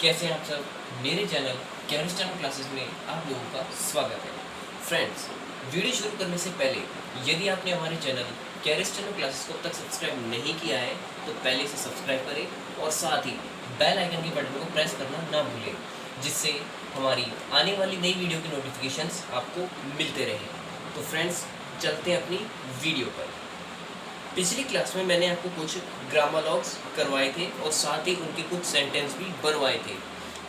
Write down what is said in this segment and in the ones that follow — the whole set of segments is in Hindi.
कैसे हैं आप सब। मेरे चैनल कैरिस्टन क्लासेस में आप लोगों का स्वागत है। फ्रेंड्स, वीडियो शुरू करने से पहले यदि आपने हमारे चैनल कैरिस्टन क्लासेस को अब तक सब्सक्राइब नहीं किया है तो पहले से सब्सक्राइब करें और साथ ही बेल आइकन के बटन को प्रेस करना ना भूलें, जिससे हमारी आने वाली नई वीडियो की नोटिफिकेशंस आपको मिलते रहें। तो फ्रेंड्स, चलते हैं अपनी वीडियो पर। पिछली क्लास में मैंने आपको कुछ ग्रामरलॉग्स करवाए थे और साथ ही उनके कुछ सेंटेंस भी बनवाए थे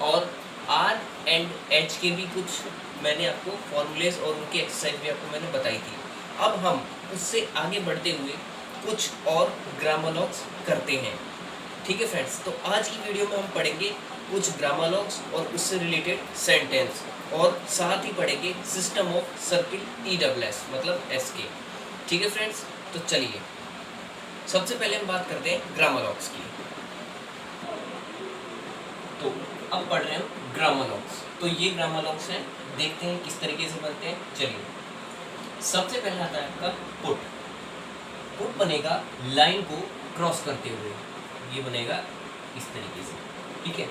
और आर एंड एच के भी कुछ मैंने आपको फॉर्मूलेस और उनकी एक्सरसाइज भी आपको मैंने बताई थी। अब हम उससे आगे बढ़ते हुए कुछ और ग्रामरलॉग्स करते हैं। ठीक है फ्रेंड्स, तो आज की वीडियो में हम पढ़ेंगे कुछ ग्रामरलॉग्स और उससे रिलेटेड सेंटेंस और साथ ही पढ़ेंगे सिस्टम ऑफ सर्किल ESS मतलब SK। ठीक है फ्रेंड्स, तो चलिए सबसे पहले हम बात करते हैं ग्रामरलॉग्स की। तो अब पढ़ रहे हैं ग्रामरलॉग्स। तो ये ग्रामरलॉग्स हैं, देखते हैं किस तरीके से बनते हैं। चलिए सबसे पहले आता है आपका पुट। पुट बनेगा लाइन को क्रॉस करते हुए, ये बनेगा इस तरीके से। ठीक है,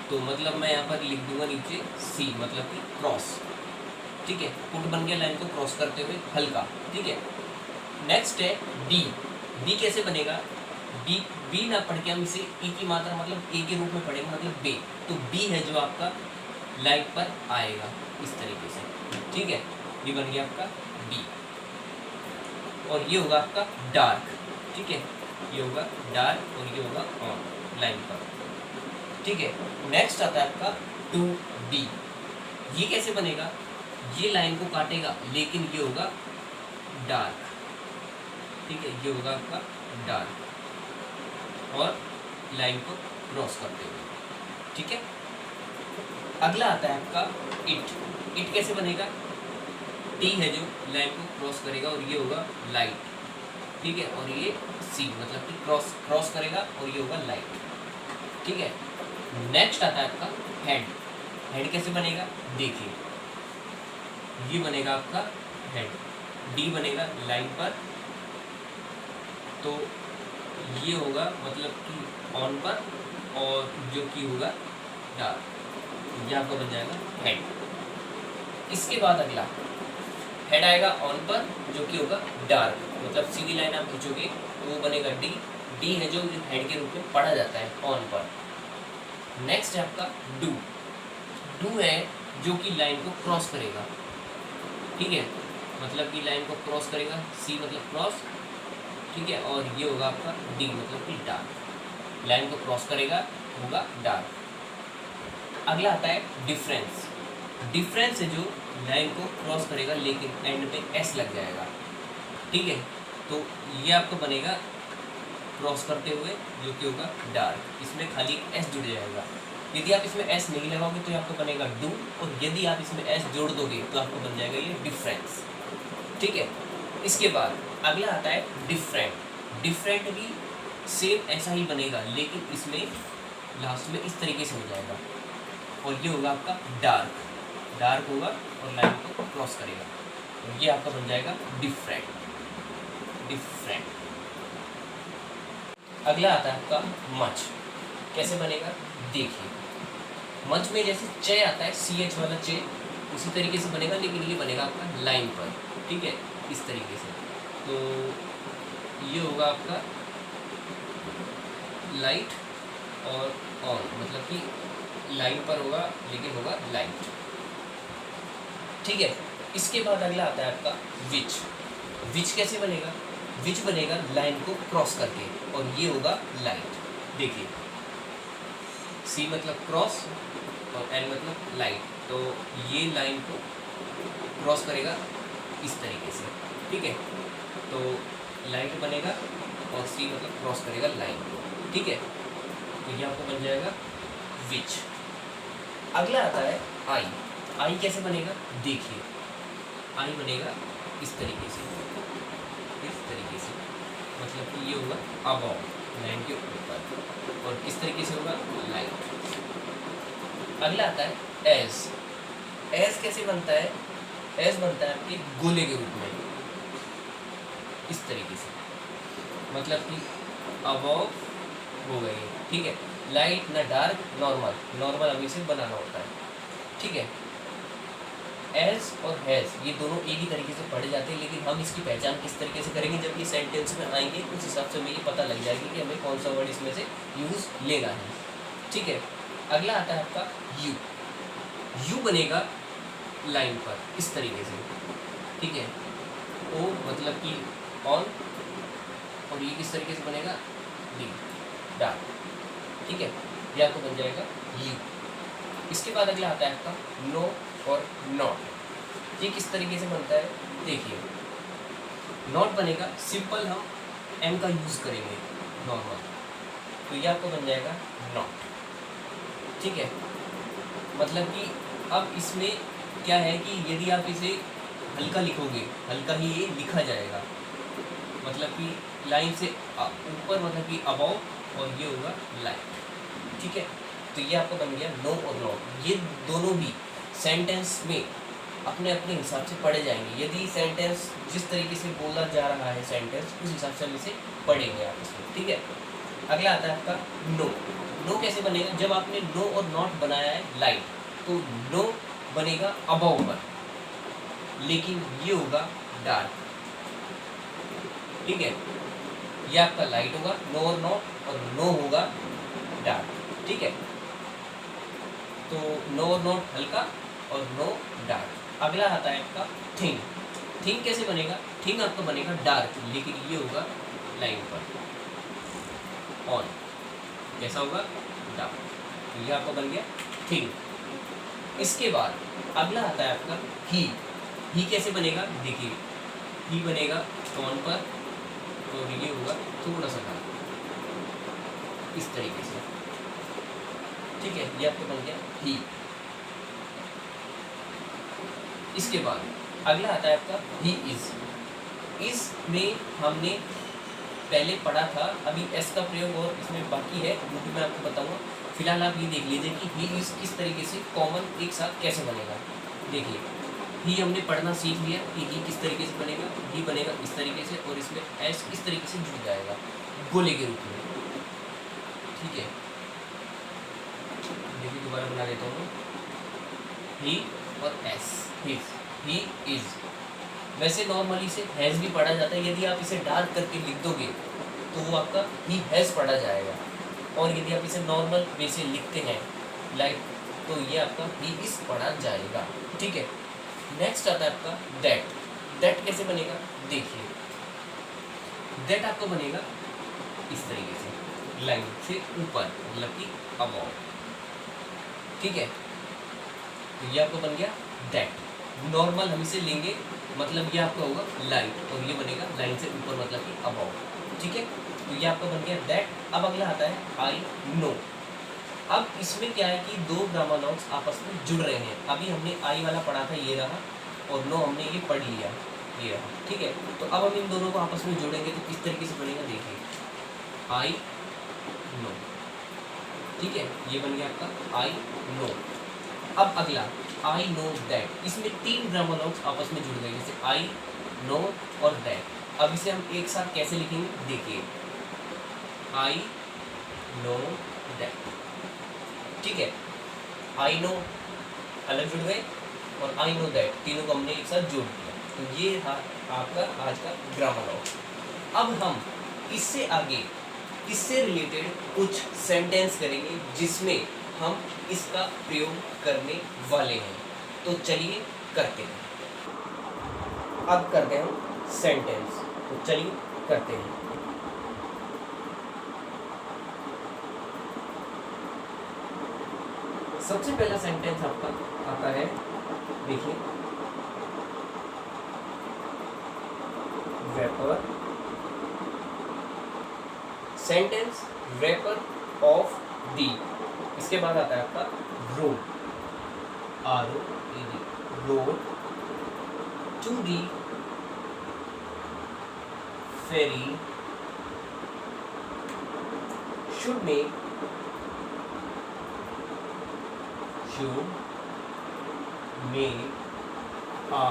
तो मतलब मैं यहाँ पर लिख दूंगा नीचे C मतलब कि क्रॉस। ठीक है, पुट बन गया लाइन को क्रॉस करते हुए हल्का। ठीक है, नेक्स्ट है डी। बी कैसे बनेगा? बी ना पढ़ के हम इसे ई की मात्रा मतलब ए के रूप में पढ़ेंगे, मतलब बे। तो बी है जो आपका लाइन पर आएगा इस तरीके से। ठीक है, ये बन गया आपका बी और ये होगा आपका डार्क। ठीक है, ये होगा डार्क और ये होगा ऑन लाइन पर। ठीक है, नेक्स्ट आता है आपका 2D। ये कैसे बनेगा? ये लाइन को काटेगा लेकिन ये होगा डार्क। ठीक है, ये होगा आपका डार्क और लाइन को क्रॉस करते हुए। ठीक है, अगला आता है आपका इट। इट कैसे बनेगा? टी है जो लाइन को क्रॉस करेगा और ये होगा लाइट। ठीक है, और ये सी मतलब कि क्रॉस करेगा और ये होगा लाइट। ठीक है, नेक्स्ट आता है आपका हेड। हेड कैसे बनेगा? देखिए, ये बनेगा आपका हेड। डी बनेगा लाइन पर, तो ये होगा मतलब कि ऑन पर और जो कि होगा डार्क, ये आपका बन जाएगा हेड। इसके बाद अगला हेड आएगा ऑन पर जो कि होगा डार्क, मतलब सीधी लाइन आप खींचोगे तो वो बनेगा डी। डी है जो हेड के रूप में पढ़ा जाता है ऑन पर। नेक्स्ट है आपका डू। डू है जो कि लाइन को क्रॉस करेगा। ठीक है, मतलब कि लाइन को क्रॉस करेगा, सी मतलब क्रॉस। ठीक है, और ये होगा आपका डी मतलब कि डार्क, लाइन को क्रॉस करेगा होगा डार्क। अगला आता है डिफरेंस। डिफरेंस है जो लाइन को क्रॉस करेगा लेकिन एंड पे एस लग जाएगा। ठीक है, तो ये आपको बनेगा क्रॉस करते हुए जो कि होगा डार्क, इसमें खाली एस जुड़ जाएगा। यदि आप इसमें एस नहीं लगाओगे तो आपको बनेगा डू, और यदि आप इसमें एस जोड़ दोगे तो आपको बन जाएगा ये डिफरेंस। ठीक है, इसके बाद अगला आता है डिफरेंट। डिफरेंट भी सेम ऐसा ही बनेगा लेकिन इसमें लास्ट में इस तरीके से हो जाएगा और ये होगा आपका डार्क। डार्क होगा और लाइन को क्रॉस करेगा और ये आपका बन जाएगा डिफरेंट। डिफरेंट। अगला आता है आपका मच। कैसे बनेगा? देखिए, मच में जैसे चे आता है CH वाला चे, उसी तरीके से बनेगा लेकिन ये बनेगा आपका लाइन पर। ठीक है, इस तरीके से। तो ये होगा आपका लाइट और ऑन, मतलब कि लाइन पर होगा लेकिन होगा लाइट। ठीक है, इसके बाद अगला आता है आपका विच। विच कैसे बनेगा? विच बनेगा लाइन को क्रॉस करके और ये होगा लाइट। देखिए, सी मतलब क्रॉस और एल मतलब लाइट, तो ये लाइन को क्रॉस करेगा इस तरीके से। ठीक है, तो लाइट बनेगा और सी मतलब क्रॉस करेगा लाइन को। ठीक है, तो ये आपको बन जाएगा विच। अगला आता है आई। आई कैसे बनेगा? देखिए, आई बनेगा इस तरीके से, इस तरीके से, मतलब कि ये होगा अबव लाइन के ऊपर और किस तरीके से होगा लाइट। अगला आता है एज। एज कैसे बनता है? एज बनता है आपके गोले के रूप में इस तरीके से, मतलब कि अबव हो गई। ठीक है, लाइट ना डार्क, नॉर्मल, नॉर्मल हमें इसे बनाना होता है, ठीक है। एज और हैज़ ये दोनों एक ही तरीके से पढ़े जाते हैं, लेकिन हम इसकी पहचान किस तरीके से करेंगे जब ये सेंटेंस में आएंगे, उस हिसाब से हमें ये पता लग जाएगी कि हमें कौन सा वर्ड इसमें से यूज़ लेना है, ठीक है। अगला आता है आपका यू। यू बनेगा लाइन पर इस तरीके से, ठीक है। ओ मतलब कि ऑन, और ये किस तरीके से बनेगा, डी, डार्क, ठीक है। या तो बन जाएगा यू। इसके बाद अगला आता है आपका नो और नॉट। ये किस तरीके से बनता है, देखिए। नॉट बनेगा सिंपल, हम एम का यूज़ करेंगे नॉर्मल, तो ये आपको बन जाएगा नॉट, ठीक है। मतलब कि अब इसमें क्या है कि यदि आप इसे हल्का लिखोगे, हल्का ही ये लिखा जाएगा, मतलब कि लाइन से ऊपर, मतलब कि अबव, और ये होगा लाइट, ठीक है। तो ये आपका बन गया नो और नॉट। ये दोनों भी सेंटेंस में अपने अपने हिसाब से पढ़े जाएंगे। यदि सेंटेंस जिस तरीके से बोला जा रहा है सेंटेंस, उस हिसाब से हम इसे पढ़ेंगे आपस में, ठीक है। अगला आता है आपका नो। नो कैसे बनेगा, जब आपने नो और नॉट बनाया है लाइट, तो नो बनेगा अबव पर, लेकिन ये होगा डार्क, ठीक है। ये आपका लाइट होगा, नो और नॉट, और नो होगा डार्क, ठीक है। तो नो और नॉट हल्का, और नो डार्क। अगला आता है आपका थिंग। थिंग कैसे बनेगा, थिंग आपका बनेगा डार्क, लेकिन ये होगा लाइन पर ऑन, कैसा होगा, डार्क। तो ये आपका बन गया थिंग। इसके बाद अगला आता है आपका ही। ही कैसे बनेगा, देखिए। ही बनेगा ऑन पर, और ये होगा थोड़ा सा डार्क, इस तरीके से, ठीक है। ये आपका बन गया ही। इसके बाद अगला आता है आपका ही इज। इस में हमने पहले पढ़ा था, अभी एस का प्रयोग और इसमें बाकी है, वो भी मैं आपको बताऊंगा। फिलहाल आप ये देख लीजिए कि ही इज किस तरीके से कॉमन एक साथ कैसे बनेगा। देखिए, ही हमने पढ़ना सीख लिया कि ही किस तरीके से बनेगा। ही बनेगा इस तरीके से, और इसमें एस इस तरीके से जुड़ जाएगा गोले के रूप में, ठीक है। देखिए, दोबारा बना देता हूँ। ही और एस, ही इज। वैसे नॉर्मली से हैज़ भी पढ़ा जाता है, यदि आप इसे डार्क करके लिख दोगे तो वो आपका ही हैज़ पढ़ा जाएगा, और यदि आप इसे नॉर्मल वे से लिखते हैं लाइक, तो ये आपका ही इज पढ़ा जाएगा, ठीक है। नेक्स्ट आता है आपका दैट। दैट कैसे बनेगा, देखिए। दैट आपको बनेगा इस तरीके से, लाइन से ऊपर, मतलब कि अबव, ठीक है। तो ये आपको बन गया दैट। नॉर्मल हम इसे लेंगे, मतलब ये आपका होगा लाइट, और ये बनेगा लाइन से ऊपर, मतलब कि अबव, ठीक है। तो ये आपका बन गया दैट। अब अगला आता है आई नो। अब इसमें क्या है कि दो ग्रामर नोट्स आपस में जुड़ रहे हैं। अभी हमने आई वाला पढ़ा था, ये रहा, और नो हमने ये पढ़ लिया, ये रहा, ठीक है। तो अब हम इन दोनों को आपस में जोड़ेंगे तो किस तरीके से बनेगा, देखिए। आई नो, ठीक है। ये बन गया आपका आई नो। अब अगला आई नो दैट। इसमें तीन ग्रामर नोट्स आपस में जुड़ गए, जैसे आई नो और दैट। अब इसे हम एक साथ कैसे लिखेंगे, देखिए। आई नो दैट, ठीक है। आई नो अलग जुड़ गए, और आई नो दैट, तीनों को हमने एक साथ जोड़ दिया। तो ये था आपका आज का ग्रामर नोट। अब हम इससे आगे इससे रिलेटेड कुछ सेंटेंस करेंगे जिसमें हम इसका प्रयोग करने वाले हैं। तो चलिए करते हैं। अब करते हैं हम सेंटेंस, तो चलिए करते हैं। सबसे पहला सेंटेंस आपका आता है, देखिए। Vapour, sentence vapour of the. इसके बाद आता है आपका road, ROAD, road to the ferry should make a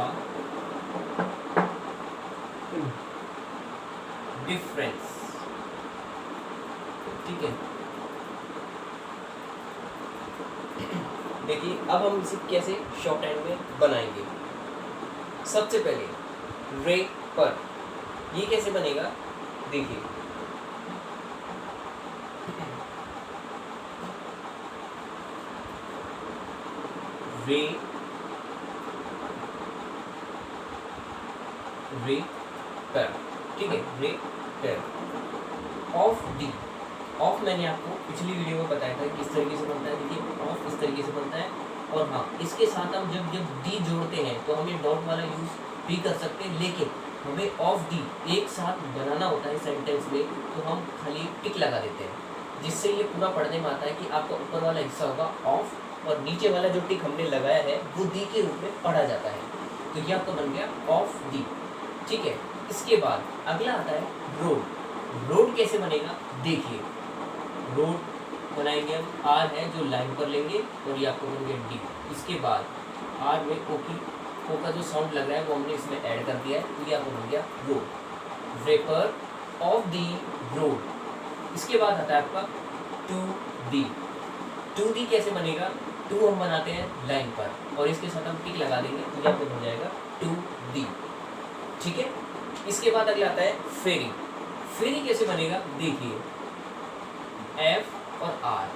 difference, ठीक है। देखिए अब हम इसे कैसे शॉर्ट हैंड में बनाएंगे। सबसे पहले रे पर, ये कैसे बनेगा देखिए, रे रे पर, ठीक है, रे पर। ऑफ डी, ऑफ मैंने आपको पिछली वीडियो में बताया था किस तरीके से बनता है। देखिए ऑफ इस तरीके से बनता है, और हाँ इसके साथ हम जब जब डी जोड़ते हैं तो हम ये डॉट वाला यूज भी कर सकते हैं, लेकिन हमें ऑफ डी एक साथ बनाना होता है सेंटेंस में, तो हम खाली टिक लगा देते हैं, जिससे ये पूरा पढ़ने में आता है कि आपका ऊपर वाला हिस्सा होगा ऑफ, और नीचे वाला जो टिक हमने लगाया है वो डी के रूप में पढ़ा जाता है। तो ये आपका बन गया ऑफ डी, ठीक है। इसके बाद अगला आता है रोड। रोड कैसे बनेगा देखिए, रोड बनाएंगे हम, आर है जो लाइन पर लेंगे, और ये आपको बन गया डी। इसके बाद आर में ओ की, ओ का जो साउंड लग रहा है वो हमने इसमें ऐड कर दिया है, तो ये आपको बन गया road, repair of the road. इसके बाद आता है आपका टू दी। टू दी कैसे बनेगा, टू हम बनाते हैं लाइन पर, और इसके साथ हम टिक लगा देंगे, तो ये आपको बन जाएगा टू दी, ठीक है। इसके बाद अगला आता है फेरी। फेरी कैसे बनेगा देखिए, एफ और आर,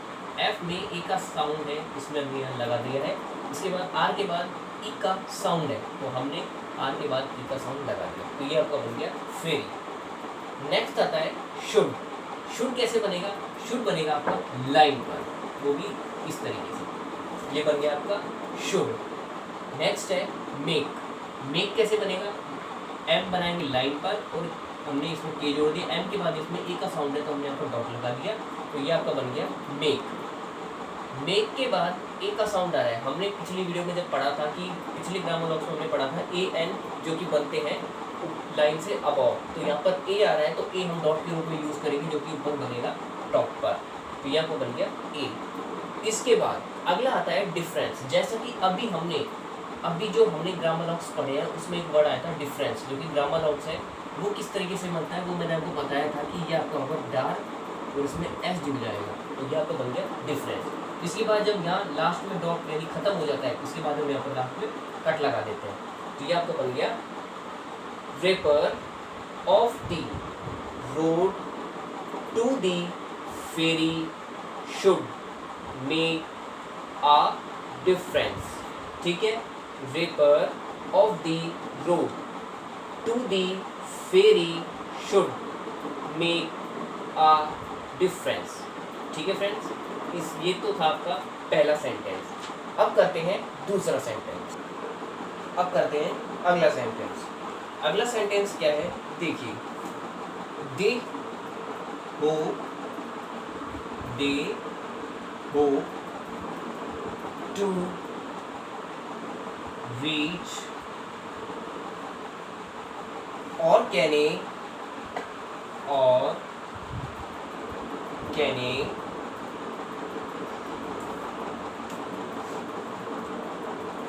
एफ में ए का साउंड है, इसमें हमने यहाँ लगा दिया है। इसके बाद आर के बाद ई का साउंड है, तो हमने आर के बाद ई का साउंड लगा दिया, तो ये आपका बन गया फेरी। नेक्स्ट आता है शुड। शुड कैसे बनेगा, शुड बनेगा आपका लाइन पर, वो भी इस तरीके से, ये बन गया आपका शुड। नेक्स्ट है मेक। मेक कैसे बनेगा, एम बनाएंगे लाइन पर, और हमने इसमें के जोड़ दिया, एम के बाद इसमें ए का साउंड है तो हमने यहाँ पर डॉट लगा दिया, तो ये आपका बन गया मेक। मेक के बाद ए का साउंड आ रहा है, हमने पिछली वीडियो में जब पढ़ा था कि पिछले ग्रामर बॉक्स में हमने पढ़ा था ए एन जो कि बनते हैं लाइन से अबव, तो यहाँ पर ए आ रहा है तो ए हम डॉट के रूप में यूज करेंगे, जो कि ऊपर बनेगा टॉप पर, तो यहाँ पर बन गया ए। इसके बाद अगला आता है डिफरेंस। जैसा कि अभी जो हमने ग्रामर बॉक्स पढ़े हैं उसमें एक वर्ड आया था डिफरेंस, जो कि ग्रामर बॉक्स है, वो किस तरीके से बनता है वो मैंने आपको बताया था कि ये आपका होगा डार्क और इसमें एस जुड़ जाएगा, तो ये आपका बन गया डिफरेंस। इसके बाद जब यहाँ लास्ट में डॉट यानी खत्म हो जाता है, उसके बाद हम यहाँ पर लास्ट में कट लगा देते हैं, तो ये आपका बन गया repair of the road to the ferry should make a difference, ठीक है। Repair of the road to the ferry should make a difference, ठीक है फ्रेंड्स। ये तो था आपका पहला सेंटेंस। अब करते हैं दूसरा सेंटेंस। अब करते हैं अगला सेंटेंस। अगला सेंटेंस क्या है देखिए, दे हो टू रीच और कैने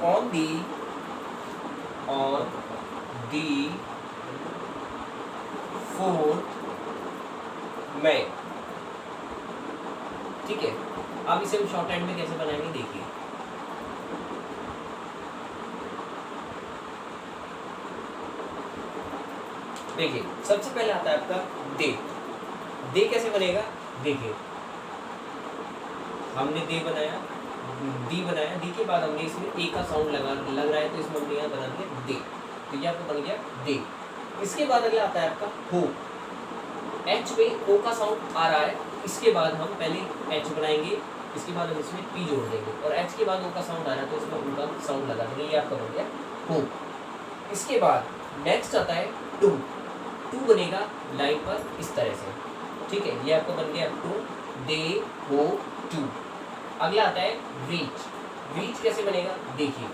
on the fourth May, ठीक है। अब इसे हम शॉर्ट हैंड में कैसे बनाएंगे देखिए, देखिए सबसे पहले आता है आपका दे। दे कैसे बनेगा देखिए, हमने दे बनाया, दी बनाया, दी के बाद हमने इसमें ए का साउंड लग रहा है तो इसमें हमने यहाँ बना दिया दे, तो ये आपका बन गया दे। इसके बाद अगला आता है आपका हो। एच पे ओ का साउंड आ रहा है, इसके बाद हम पहले एच बनाएंगे, इसके बाद हम इसमें पी जोड़ देंगे, और एच के बाद ओ का साउंड आ रहा है तो इसमें ओ का साउंड लगा देंगे, ये आपका बन गया हो। इसके बाद नेक्स्ट आता है टू। टू बनेगा लाइन पर इस तरह से, ठीक है, ये आपका बन गया टू, दे हो टू। अगला आता है रीच। रीच कैसे बनेगा देखिए,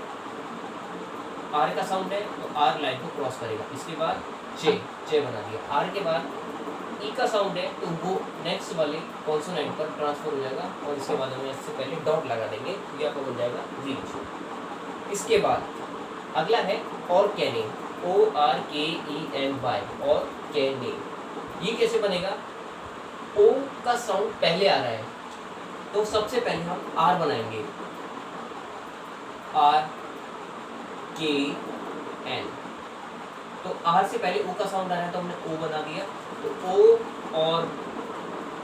आर का साउंड है तो आर लाइन को क्रॉस करेगा, इसके बाद चे बना दिया, आर के बाद ई का साउंड है तो वो नेक्स्ट वाले कॉन्सोनेंट पर ट्रांसफर हो जाएगा, और इसके बाद हम इससे पहले डॉट लगा देंगे, तो ये आपका बन जाएगा रीच। इसके बाद अगला है और कैने, ORKENY, और कैने। ये कैसे बनेगा, ओ का साउंड पहले आ रहा है तो सबसे पहले हम आर बनाएंगे, आर के एन। तो आर से पहले ओ का साउंड आ रहा है तो हमने ओ बना दिया, तो ओ और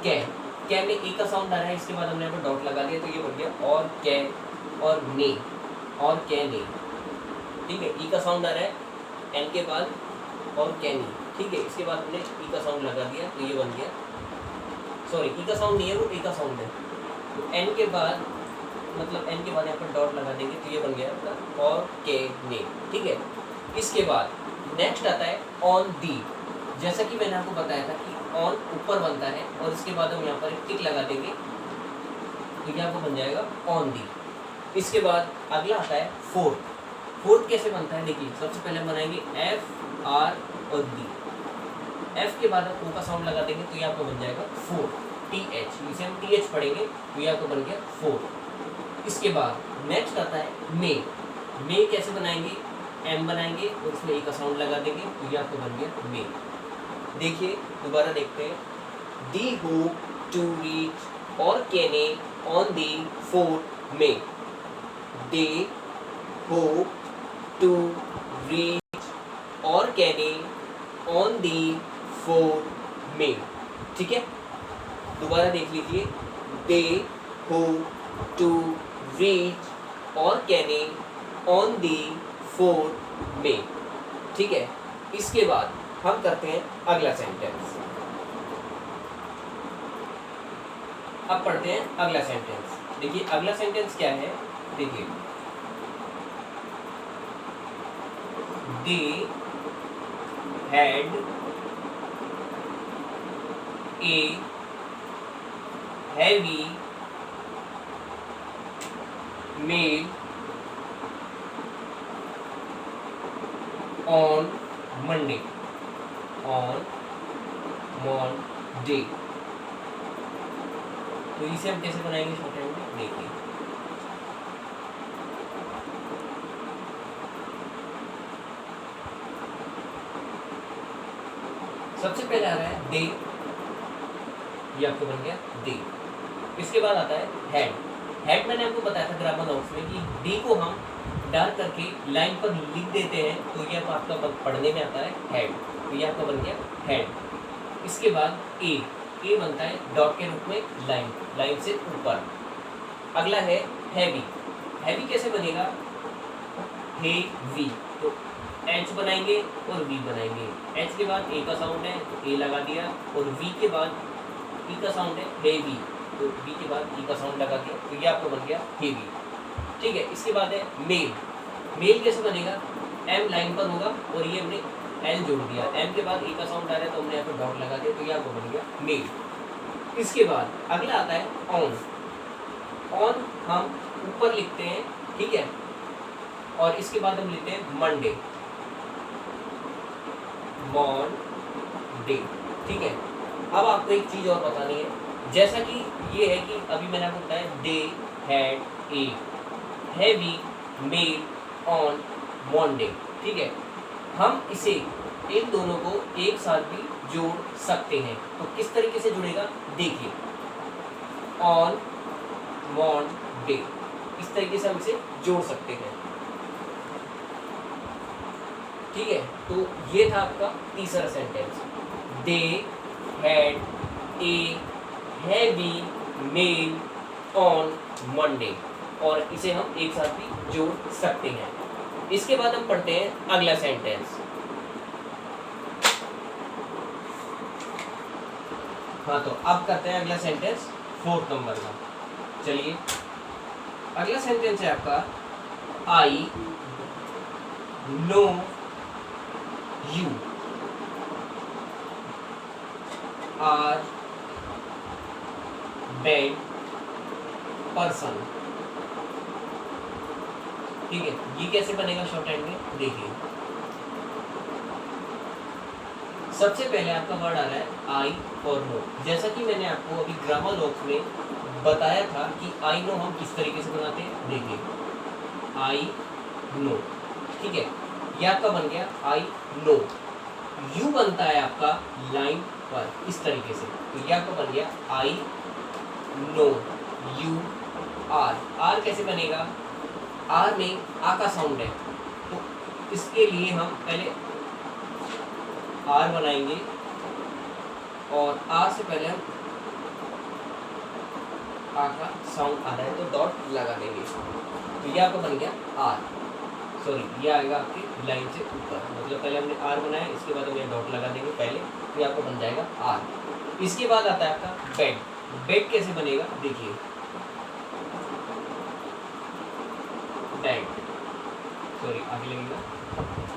कै में ए का साउंड आ रहा है, इसके बाद हमने यहाँ पर डॉट लगा दिया तो ये बन गया और कै और ने, और कै ने। ठीक है, ई का साउंड आ रहा है एन के बाद और कैनी। ठीक है, इसके बाद हमने ई का साउंड लगा दिया तो ये बन गया, सॉरी ई का साउंड नहीं है, वो ए का साउंड है। तो एन के बाद मतलब एन के बाद यहाँ पर डॉट लगा देंगे तो ये बन गया आपका और के ने। ठीक है, इसके बाद नेक्स्ट आता है ऑन दी। जैसा कि मैंने आपको बताया था कि ऑन ऊपर बनता है और इसके बाद हम यहाँ पर एक टिक लगा देंगे तो ये आपको बन जाएगा ऑन दी। इसके बाद अगला आता है फोर्थ। फोर्थ कैसे बनता है देखिए, सबसे पहले हम बनाएंगे एफ आर और डी। एफ के बाद हम ओ का साउंड लगा देंगे तो ये आपको बन जाएगा फोर, टी एच, इसे हम टी एच पढ़ेंगे तो ये आपको बन गया फोर। इसके बाद नेक्स्ट आता है मे। मे कैसे बनाएंगे, एम बनाएंगे और उसमें ए का साउंड लगा देंगे तो ये आपको बन गया मे। देखिए दोबारा देखते हैं, they hope to reach Oregon on the fourth May. They hope to reach Oregon on the fourth May. ठीक है, दोबारा देख लीजिए, they hope to reach Oregon on the fourth May. ठीक है, इसके बाद हम करते हैं अगला सेंटेंस। अब पढ़ते हैं अगला सेंटेंस। देखिए अगला सेंटेंस क्या है, देखिए दे had a heavy meal on Monday, on Monday। तो इसे हम कैसे बनाएंगे शॉर्ट हैंड में, देखिए सबसे पहले आ रहा है दे, ये आपको बन गया दे। इसके बाद आता है हैड। हैड मैंने आपको बताया था ग्रामर नोट्स में कि डी को हम डाल करके लाइन पर लिख देते हैं तो ये आपका पढ़ने में आता है हैड, तो ये आपका बन गया हैड। इसके बाद ए बनता है डॉट के रूप में लाइन से ऊपर। अगला है हैवी। हैवी कैसे बनेगा, हेवी, तो एच बनाएंगे और वी बनाएंगे। एच के बाद ए का साउंड है तो ए लगा दिया, और वी के बाद ई का साउंड है हेवी, तो बी के बाद ई का साउंड लगा दिया तो ये आपको बन गया हेवी। ठीक है, इसके बाद है मेल। मेल कैसे बनेगा, एम लाइन पर होगा और ये हमने एल जोड़ दिया, एम के बाद ई का साउंड आ रहा है तो हमने यहाँ पर डॉट लगा दिया तो ये आपको बन गया मेल। इसके बाद अगला आता है ऑन। ऑन हम ऊपर लिखते हैं, ठीक है, और इसके बाद हम लिखते हैं मंडे, मॉनडे। ठीक है, अब आपको एक चीज़ और बतानी है, जैसा कि ये है कि अभी मैंने आपको बताया they had a heavy mail on Monday. ठीक है, हम इसे इन दोनों को एक साथ भी जोड़ सकते हैं, तो किस तरीके से जुड़ेगा देखिए, ऑन मॉनडे, इस तरीके से हम इसे जोड़ सकते हैं। ठीक है, तो ये था आपका तीसरा sentence, they had a heavy mail on Monday, और इसे हम एक साथ भी जोड़ सकते हैं। इसके बाद हम पढ़ते हैं अगला सेंटेंस। हाँ, तो अब करते हैं अगला सेंटेंस 4 नंबर का। चलिए, अगला सेंटेंस है आपका I know you are bad person. ठीक है, ये कैसे बनेगा शॉर्ट हैंड में देखिए, सबसे पहले आपका वर्ड आ रहा है आई और नो। जैसा कि मैंने आपको अभी ग्रामर लॉक्स में बताया था कि आई नो हम किस तरीके से बनाते हैं, देखिए आई नो। ठीक है, ये आपका बन गया आई नो। यू बनता है आपका लाइन पर इस तरीके से, तो ये आपका बन गया I know you are. Are कैसे बनेगा, आर में आ का साउंड है, तो इसके लिए हम पहले आर बनाएंगे और आर से पहले हम आ का साउंड आ रहा है तो डॉट लगा देंगे, तो ये आपका बन गया आर, सॉरी ये आएगा आपकी लाइन से ऊपर, मतलब पहले हमने आर बनाया, इसके बाद हम ये डॉट लगा देंगे पहले, तो ये आपका बन जाएगा आर। इसके बाद आता है आपका बेड। बेड कैसे बनेगा देखिए, बेड, सॉरी आगे लगेगा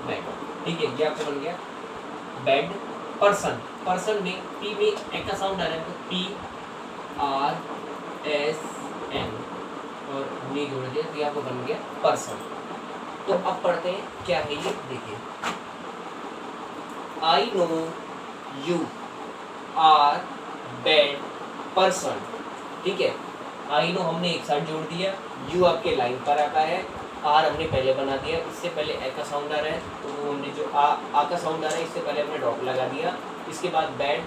बेड, ठीक है, ये आपका बन गया बेड। पर्सन, पर्सन में पी में एक का साउंड आ रहा है तो पी आर एस एन और हमने जोड़ दिया, तो ये आपका बन गया पर्सन। तो अब पढ़ते हैं क्या है ये देखिए, I know you are bad person, ठीक है, आई नो हमने एक साथ जोड़ दिया, यू आपके लाइन पर आता है, आर हमने पहले बना दिया, इससे पहले ए का साउंड आ रहा है तो वो हमने जो आ का साउंड आ रहा है इससे पहले हमने डॉट लगा दिया, इसके बाद बेड,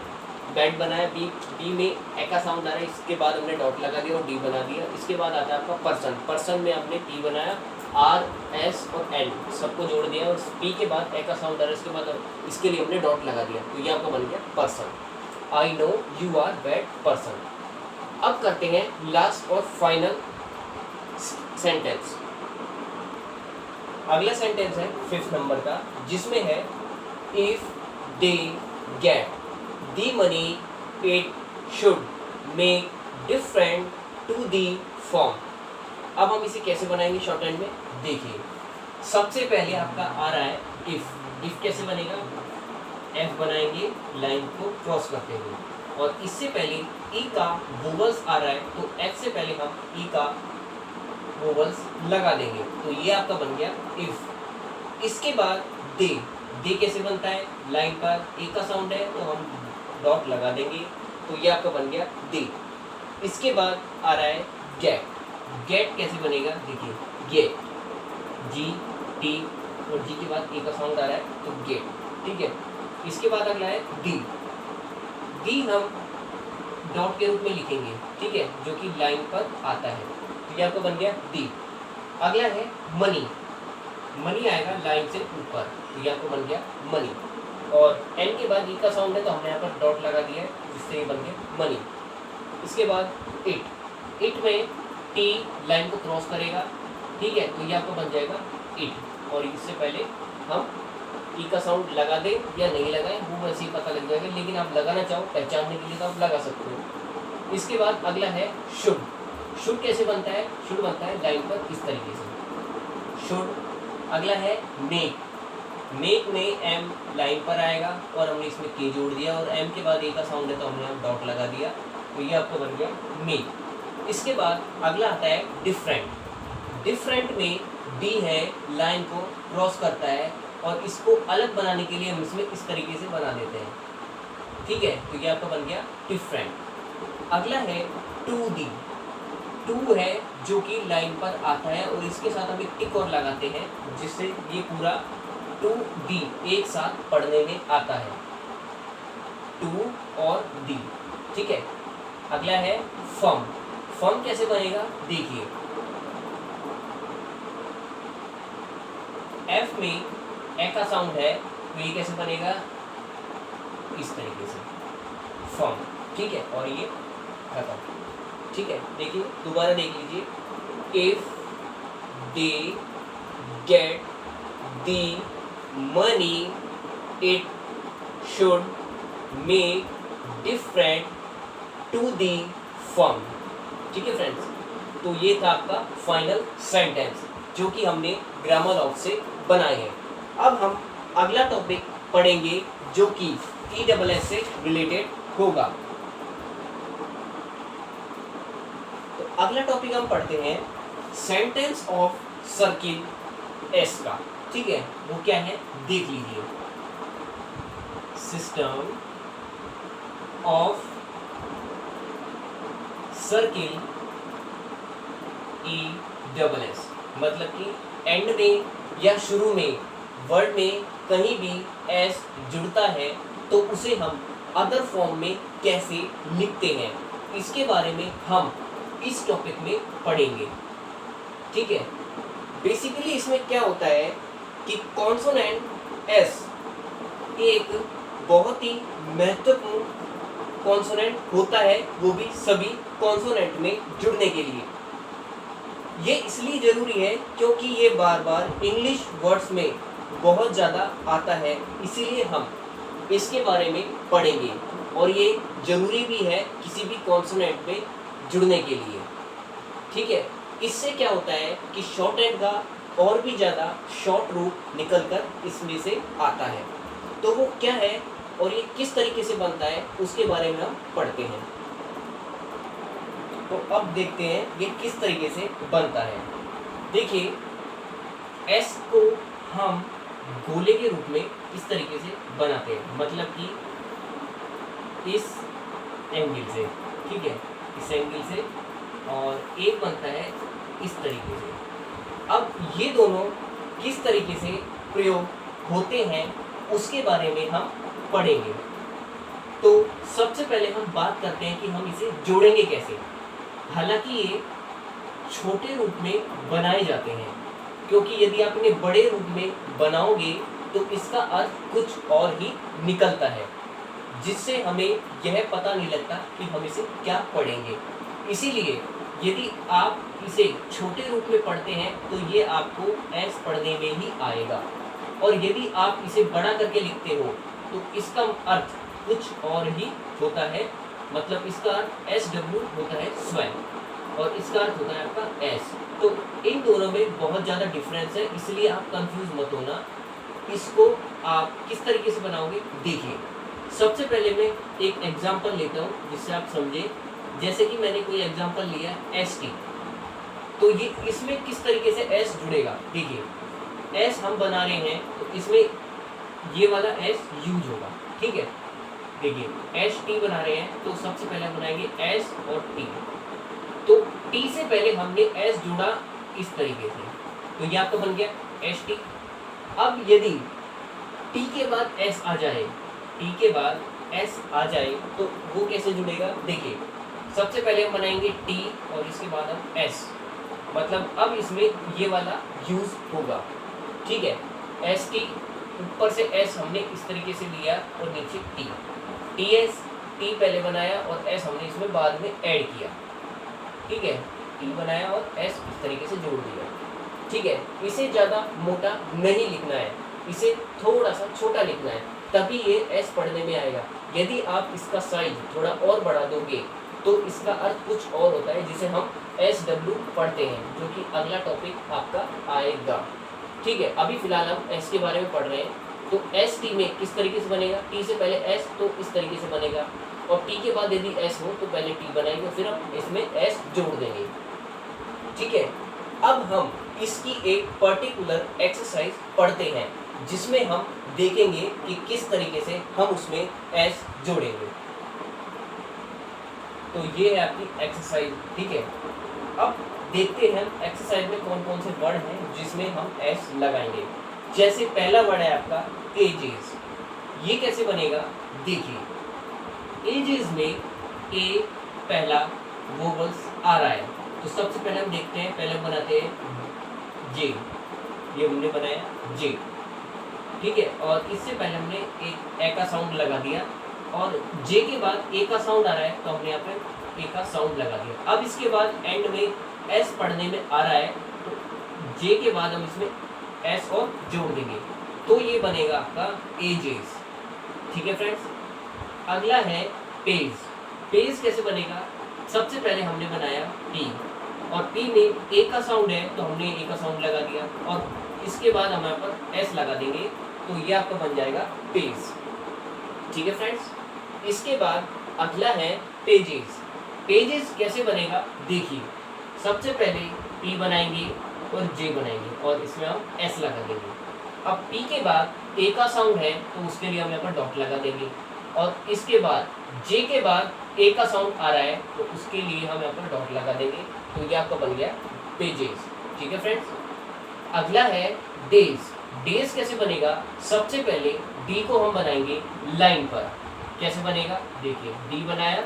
बेड बनाया, बी में ए का साउंड आ रहा है, इसके बाद हमने डॉट लगा दिया और डी बना दिया, इसके बाद आता है आपका पर्सन, पर्सन में हमने पी बनाया, आर एस और एन सबको जोड़ दिया और पी के बाद ए का साउंड आ रहा है, इसके बाद इसके लिए हमने डॉट लगा दिया, तो ये आपका बन गया person. I know you are bad person. अब करते हैं लास्ट और फाइनल सेंटेंस। अगला सेंटेंस है 5th नंबर का, जिसमें है if they get the money it should make different to the form. अब हम इसे कैसे बनाएंगे शॉर्ट हैंड में देखिए, सबसे पहले आपका आ रहा है इफ कैसे बनेगा, एफ बनाएंगे लाइन को क्रॉस करते हुए, और इससे पहले ई का वोवल्स आ रहा है तो एफ से पहले हम ई का वोवल्स लगा देंगे, तो ये आपका बन गया इफ। इसके बाद दे, दे कैसे बनता है, लाइन पर ए का साउंड है तो हम डॉट लगा देंगे, तो ये आपका बन गया दे। इसके बाद आ रहा है गेट, गेट कैसे बनेगा देखिए, गेट, जी टी और जी के बाद ए का साउंड आ रहा है तो गेट, ठीक है। इसके बाद अगला है डी, डी हम डॉट के रूप में लिखेंगे, ठीक है, जो कि लाइन पर आता है, तो ये आपका बन गया डी। अगला है मनी, मनी आएगा लाइन से ऊपर, तो ये आपको बन गया मनी, और एन के बाद ई का साउंड है तो हमने यहाँ पर डॉट लगा दिया है, जिससे ये बन गया मनी। इसके बाद इट, इट में टी लाइन को क्रॉस करेगा, ठीक है, तो ये आपको बन जाएगा इट, और इससे पहले हम ई का साउंड लगा दें या नहीं लगाएं वो वैसे ही पता लग जाएगा, लेकिन आप लगाना चाहो पहचानने के लिए तो आप लगा सकते हो। इसके बाद अगला है शुड, शुड कैसे बनता है, शुड बनता है लाइन पर इस तरीके से शुड। अगला है मेक, मेक में एम लाइन पर आएगा और हमने इसमें के जोड़ दिया, और एम के बाद ए का साउंड है तो हमने यहाँ डॉट लगा दिया, तो ये आपको बन गया मेक। इसके बाद अगला आता है डिफरेंट, डिफरेंट में डी है लाइन को क्रॉस करता है और इसको अलग बनाने के लिए हम इसमें इस तरीके से बना देते हैं, ठीक है, तो ये आपका बन गया डिफरेंट। अगला है टू डी, टू है जो कि लाइन पर आता है और इसके साथ हम एक टिक और लगाते हैं जिससे ये पूरा टू डी एक साथ पढ़ने में आता है, टू और डी, ठीक है। अगला है फर्म, फर्म कैसे बनेगा देखिए, एफ में ए का साउंड है तो ये कैसे बनेगा इस तरीके से फर्म, ठीक है, और ये खत्म, ठीक है। देखिए दोबारा देख लीजिए, if they get the money it should make different to the firm, ठीक है फ्रेंड्स। तो ये था आपका फाइनल सेंटेंस जो कि हमने ग्रामर ऑफ से बनाए हैं। अब हम अगला टॉपिक पढ़ेंगे जो कि ESS से रिलेटेड होगा। तो अगला टॉपिक हम पढ़ते हैं सेंटेंस ऑफ सर्किल एस का, ठीक है, वो क्या है देख लीजिए, सिस्टम ऑफ सर्किल ESS, मतलब कि एंड में या शुरू में वर्ड में कहीं भी एस जुड़ता है तो उसे हम अदर फॉर्म में कैसे लिखते हैं, इसके बारे में हम इस टॉपिक में पढ़ेंगे, ठीक है। बेसिकली इसमें क्या होता है कि कॉन्सोनेंट एस एक बहुत ही महत्वपूर्ण कॉन्सोनेंट होता है, वो भी सभी कॉन्सोनेंट में जुड़ने के लिए। ये इसलिए ज़रूरी है क्योंकि ये बार बार इंग्लिश वर्ड्स में बहुत ज़्यादा आता है, इसीलिए हम इसके बारे में पढ़ेंगे और ये ज़रूरी भी है किसी भी कॉन्सोनेंट में जुड़ने के लिए। ठीक है, इससे क्या होता है कि शॉर्ट हैंड का और भी ज़्यादा शॉर्ट रूप निकलकर इसमें से आता है। तो वो क्या है और ये किस तरीके से बनता है उसके बारे में हम पढ़ते हैं। तो अब देखते हैं ये किस तरीके से बनता है। देखिए, एस को हम गोले के रूप में इस तरीके से बनाते हैं, मतलब कि इस एंगल से, ठीक है, इस एंगल से, और एक बनता है इस तरीके से। अब ये दोनों किस तरीके से प्रयोग होते हैं उसके बारे में हम पढ़ेंगे। तो सबसे पहले हम बात करते हैं कि हम इसे जोड़ेंगे कैसे। हालांकि ये छोटे रूप में बनाए जाते हैं, क्योंकि यदि आप इन्हें बड़े रूप में बनाओगे तो इसका अर्थ कुछ और ही निकलता है, जिससे हमें यह पता नहीं लगता कि हम इसे क्या पढ़ेंगे। इसीलिए यदि आप इसे छोटे रूप में पढ़ते हैं तो ये आपको एस पढ़ने में ही आएगा, और यदि आप इसे बड़ा करके लिखते हो तो इसका अर्थ कुछ और ही होता है। मतलब इसका अर्थ एस डब्ल्यू होता है स्वयं, और इसका अर्थ होता है आपका एस। तो इन दोनों में बहुत ज़्यादा डिफरेंस है, इसलिए आप कंफ्यूज मत होना। इसको आप किस तरीके से बनाओगे देखिए। सबसे पहले मैं एक एग्जांपल लेता हूँ जिससे आप समझें। जैसे कि मैंने कोई एग्जांपल लिया एस टी, तो ये इसमें किस तरीके से एस जुड़ेगा। देखिए, एस हम बना रहे हैं तो इसमें ये वाला एस यूज होगा, ठीक है। देखिए, एस टी बना रहे हैं तो सबसे पहले हम बनाएंगे एस और टी। तो टी से पहले हमने एस जोड़ा इस तरीके से, तो ये आपका बन गया एस टी। अब यदि टी के बाद एस आ जाए, टी के बाद एस आ जाए तो वो कैसे जुड़ेगा। देखिए, सबसे पहले हम बनाएंगे टी और इसके बाद हम एस, मतलब अब इसमें ये वाला यूज होगा, ठीक है। एस टी, ऊपर से एस हमने इस तरीके से लिया और नीचे टी, टी एस, टी पहले बनाया और एस हमने इसमें बाद में ऐड किया, ठीक है। टी बनाया और एस इस तरीके से जोड़ दिया, ठीक है। इसे ज़्यादा मोटा नहीं लिखना है, इसे थोड़ा सा छोटा लिखना है, तभी ये एस पढ़ने में आएगा। यदि आप इसका साइज थोड़ा और बढ़ा दोगे तो इसका अर्थ कुछ और होता है, जिसे हम एस डब्ल्यू पढ़ते हैं, जो कि अगला टॉपिक आपका आएगा, ठीक है। अभी फिलहाल हम एस के बारे में पढ़ रहे हैं। तो एस टी में किस तरीके से बनेगा, टी से पहले एस तो इस तरीके से बनेगा, और टी के बाद यदि एस हो तो पहले टी बनाएंगे, फिर हम इसमें एस जोड़ देंगे, ठीक है। अब हम इसकी एक पर्टिकुलर एक्सरसाइज पढ़ते हैं जिसमें हम देखेंगे कि किस तरीके से हम उसमें एस जोड़ेंगे। तो ये है आपकी एक्सरसाइज, ठीक है। अब देखते हैं एक्सरसाइज में कौन कौन से वर्ड हैं जिसमें हम एस लगाएंगे। जैसे पहला वर्ड है आपका एजेस, ये कैसे बनेगा देखिए। एजेस में ए पहला वोवल्स आ रहा है, तो सबसे पहले हम देखते हैं, पहले हम बनाते हैं जे, ये हमने बनाया जे, ठीक है। और इससे पहले हमने एक ए का साउंड लगा दिया, और जे के बाद ए का साउंड आ रहा है तो हमने यहाँ पे ए का साउंड लगा दिया। अब इसके बाद एंड में एस पढ़ने में आ रहा है तो जे के बाद हम इसमें एस और जोड़ देंगे, तो ये बनेगा आपका एजेस, ठीक है फ्रेंड्स। अगला है पेज। पेज कैसे बनेगा, सबसे पहले हमने बनाया पी, और पी में ए का साउंड है तो हमने ए का साउंड लगा दिया, और इसके बाद हम यहाँ पर एस लगा देंगे, तो ये आपका बन जाएगा पेज, ठीक है फ्रेंड्स। इसके बाद अगला है पेजेस। पेजेस कैसे बनेगा देखिए, सबसे पहले पी बनाएंगे और जे बनाएंगे, और इसमें हम एस लगा देंगे। अब पी के बाद ए का साउंड है तो उसके लिए हम यहाँ पर डॉट लगा देंगे, और इसके बाद जे के बाद ए का साउंड आ रहा है तो उसके लिए हम यहाँ पर डॉट लगा देंगे, तो ये आपका बन गया पेजेस, ठीक है फ्रेंड्स। अगला है डेज। डेज कैसे बनेगा, सबसे पहले डी को हम बनाएंगे लाइन पर। कैसे बनेगा देखिए, डी बनाया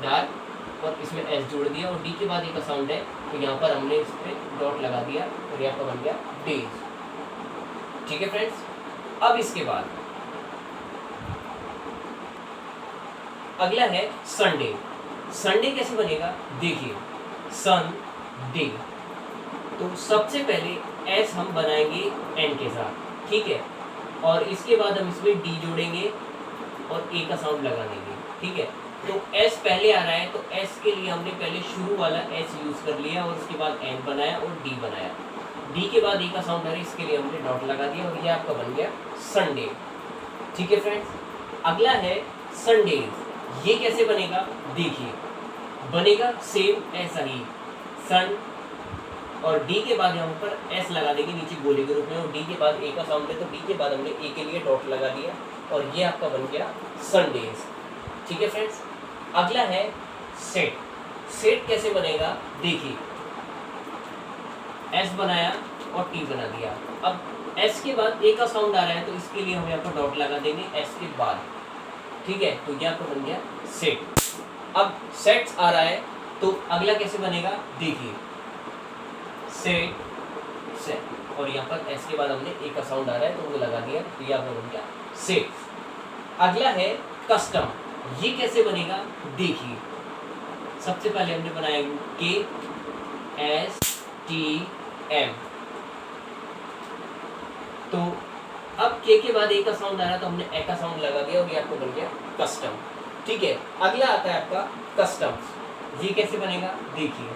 डार्क और इसमें एस जोड़ दिया, और डी के बाद ए का साउंड है तो यहाँ पर हमने इस पे डॉट लगा दिया और यहाँ पर बन गया डेज। ठीक है फ्रेंड्स। अब इसके बाद अगला है संडे। संडे कैसे बनेगा देखिए, सन डे, तो सबसे पहले एस हम बनाएंगे एन के साथ, ठीक है, और इसके बाद हम इसमें डी जोड़ेंगे और ए का साउंड लगा देंगे, ठीक है। तो एस पहले आ रहा है तो एस के लिए हमने पहले शुरू वाला एस यूज कर लिया और उसके बाद एन बनाया और डी बनाया। डी के बाद ए का साउंड आ रहा है, इसके लिए हमने डॉट लगा दिया और ये आपका बन गया संडे। ठीक है फ्रेंड्स। अगला है संडेज। ये कैसे बनेगा देखिए, बनेगा सेम ऐसा ही, सन और डी के बाद यहाँ पर एस लगा देंगे नीचे गोले के रूप में और डी के बाद ए का साउंड है तो डी के बाद हमने ए के लिए डॉट लगा दिया और ये आपका बन गया संडेज। ठीक है फ्रेंड्स। अगला है सेट। सेट कैसे बनेगा देखिए, एस बनाया और टी बना दिया। अब एस के बाद ए का साउंड आ रहा है तो इसके लिए हम यहाँ पर डॉट लगा देंगे एस के बाद, ठीक है, तो ये आपका बन गया सेट। अब सेट्स आ रहा है तो अगला कैसे बनेगा देखिए, सेट सेट और यहाँ पर एस के बाद हमने ए का साउंड आ रहा है तो वो लगा दिया तो ये आपका बन गया सेट। अगला है कस्टम। ये कैसे बनेगा देखिए, सबसे पहले हमने बनाया के एस टी एम, तो अब के बाद ए का साउंड आ रहा है तो हमने ए का साउंड लगा दिया और ये आपको बन गया कस्टम। ठीक है। अगला आता है आपका कस्टम्स। ये कैसे बनेगा देखिए,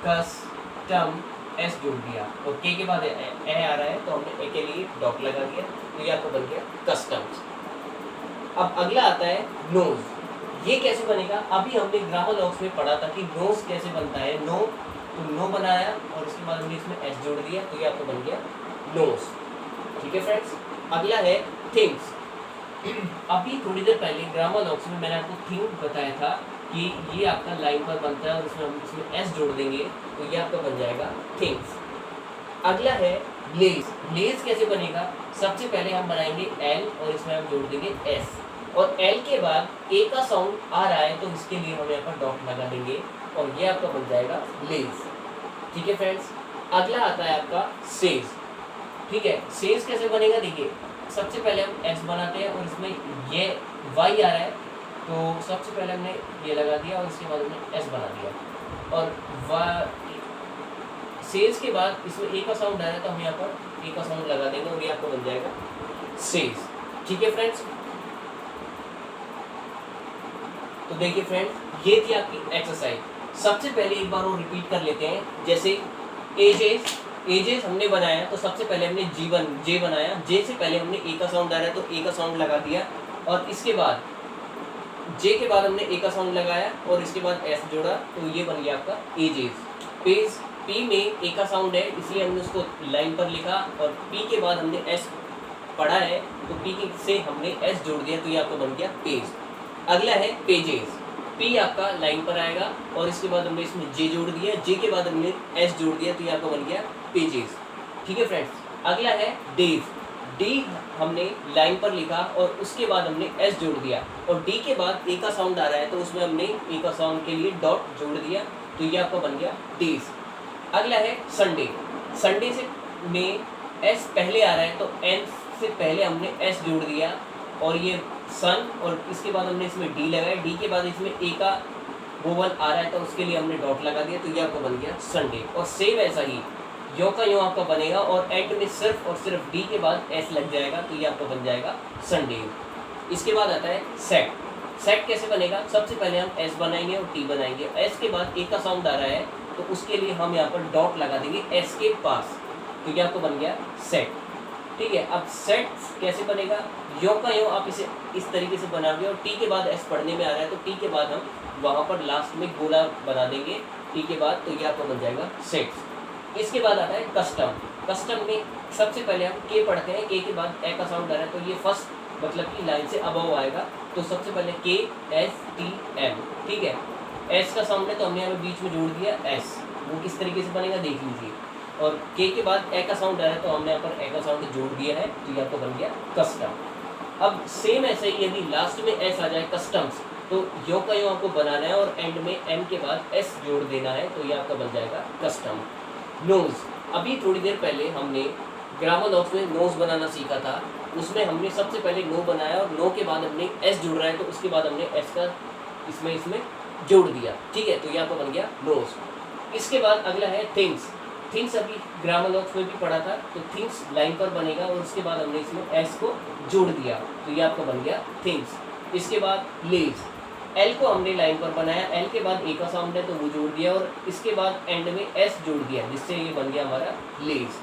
कस्टम एस जोड़ दिया और के बाद ए आ रहा है तो हमने ए के लिए डॉट लगा दिया तो ये आपको बन गया कस्टम्स। अब अगला आता है नोज। ये कैसे बनेगा, अभी हमने ग्रामर लॉक्स में पढ़ा था कि नोज कैसे बनता है। नो तो नो बनाया और उसके बाद हमने इसमें एस जोड़ दिया तो ये आपको बन गया नोज। ठीक है फ्रेंड्स। अगला है थिंग्स। अभी थोड़ी देर पहले ग्रामर लॉक्स में मैंने आपको थिंग बताया था कि ये आपका लाइन पर बनता है और उसमें हम इसमें एस जोड़ देंगे तो ये आपका बन जाएगा थिंग्स। अगला है लेज। लेज कैसे बनेगा, सबसे पहले हम बनाएंगे एल और इसमें हम जोड़ देंगे एस और एल के बाद ए का साउंड आ रहा है तो इसके लिए हम यहाँ पर डॉट लगा देंगे और ये आपका बन जाएगा लेज। ठीक है फ्रेंड्स। अगला आता है आपका सेज। ठीक है। सेज कैसे बनेगा देखिए, सबसे पहले हम एस बनाते हैं और इसमें ये वाई आ रहा है तो सबसे पहले हमने ये लगा दिया और इसके बाद हमने एस बना दिया और सेज के बाद इसमें ए का साउंड आ रहा है तो हम यहाँ पर ए का साउंड लगा देंगे और ये आपको बन जाएगा सेज। ठीक है फ्रेंड्स। तो देखिए फ्रेंड्स, ये थी आपकी एक्सरसाइज। सबसे पहले एक बार वो रिपीट कर लेते हैं। जैसे एजेस हमने बनाया तो सबसे पहले हमने जे बनाया, जे से पहले हमने ए का साउंड आ रहा है तो ए का साउंड लगा दिया और इसके बाद जे के बाद हमने ए का साउंड लगाया और इसके बाद एस जोड़ा तो ये बन गया आपका एजेस। पी में ए का साउंड है इसलिए हमने उसको लाइन पर लिखा और पी के बाद हमने एस पढ़ा है तो पी से हमने एस जोड़ दिया तो ये आपका बन गया पेज। अगला है पेजेस। पी आपका लाइन पर आएगा और इसके बाद हमने इसमें जे जोड़ दिया, जे के बाद हमने एस जोड़ दिया तो ये आपका बन गया पेजेस। ठीक है फ्रेंड्स। अगला है डेज। डी हमने लाइन पर लिखा और उसके बाद हमने एस जोड़ दिया और डी के बाद ए का साउंड आ रहा है तो उसमें हमने ए का साउंड के लिए डॉट जोड़ दिया तो ये आपका बन गया डेज। अगला है संडे। संडे से में एस पहले आ रहा है तो एन से पहले हमने एस जोड़ दिया और ये सन और इसके बाद हमने इसमें डी लगाया, डी के बाद इसमें ए का वोवल आ रहा है तो उसके लिए हमने डॉट लगा दिया तो ये आपको बन गया संडे। और सेम ऐसा ही यो का यो आपका बनेगा और एंड में सिर्फ और सिर्फ डी के बाद एस लग जाएगा तो ये आपका बन जाएगा संडे। इसके बाद आता है सेट। सेट कैसे बनेगा, सबसे पहले हम एस बनाएंगे और टी बनाएंगे, एस के बाद ए का साउंड आ रहा है तो उसके लिए हम यहाँ पर डॉट लगा देंगे एस के पास तो ये आपको बन गया सेट। ठीक है। अब सेट कैसे बनेगा, यो का यो आप इसे इस तरीके से बनाओगे और टी के बाद एस पढ़ने में आ रहा है तो टी के बाद हम वहाँ पर लास्ट में गोला बना देंगे टी के बाद तो ये आपको बन जाएगा सेट्स। इसके बाद आता है कस्टम। कस्टम में सबसे पहले हम के पढ़ते हैं, के बाद ए का साउंड आ रहा है तो ये फर्स्ट मतलब कि लाइन से अबव आएगा तो सबसे पहले के एस टी एम। ठीक है। एस का साउंड है तो हमने यहाँ बीच में जोड़ दिया एस, वो किस तरीके से बनेगा देख लीजिए। और के बाद ए का साउंड आ रहा है तो हमने यहाँ पर ए का साउंड जोड़ दिया है तो ये आपको बन गया कस्टम। अब सेम ऐसे ही यदि लास्ट में एस आ जाए कस्टम्स तो यो का यो आपको बनाना है और एंड में एम के बाद एस जोड़ देना है, तो ये आपका बन जाएगा कस्टम। नोज, अभी थोड़ी देर पहले हमने ग्रामर लॉक्स में नोज बनाना सीखा था, उसमें हमने सबसे पहले नो बनाया और नो के बाद हमने एस जुड़ रहा है तो उसके बाद हमने एस का इसमें जोड़ दिया, ठीक है, तो ये आपका बन गया नोज। इसके बाद अगला है थिंग्स। थिंग्स अभी ग्रामर लॉक्स में भी पढ़ा था, तो थिंग्स लाइन पर बनेगा और उसके बाद हमने इसमें एस को जोड़ दिया, तो ये आपका बन गया थिंग्स। इसके बाद लीव्स, एल को हमने लाइन पर बनाया, एल के बाद ए का साउंड है तो वो जोड़ दिया और इसके बाद एंड में एस जोड़ दिया, जिससे ये बन गया हमारा लीव्स।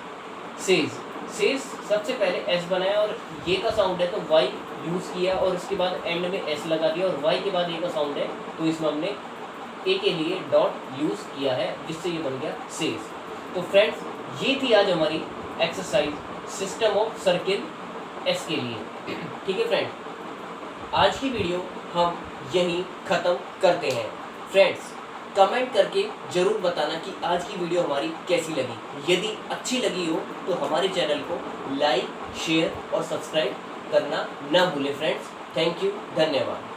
सेज, सेज सबसे पहले एस बनाया और ये का साउंड है तो वाई यूज़ किया और इसके बाद एंड में एस लगा दिया और वाई के बाद ए का साउंड है तो इसमें हमने ए के लिए डॉट यूज़ किया है, जिससे ये बन गया सेज। तो फ्रेंड्स ये थी आज हमारी exercise system of circle S के लिए, ठीक है फ्रेंड्स। आज की वीडियो हम यहीं ख़त्म करते हैं। फ्रेंड्स कमेंट करके ज़रूर बताना कि आज की वीडियो हमारी कैसी लगी। यदि अच्छी लगी हो तो हमारे चैनल को लाइक, शेयर और सब्सक्राइब करना ना भूलें फ्रेंड्स। थैंक यू, धन्यवाद।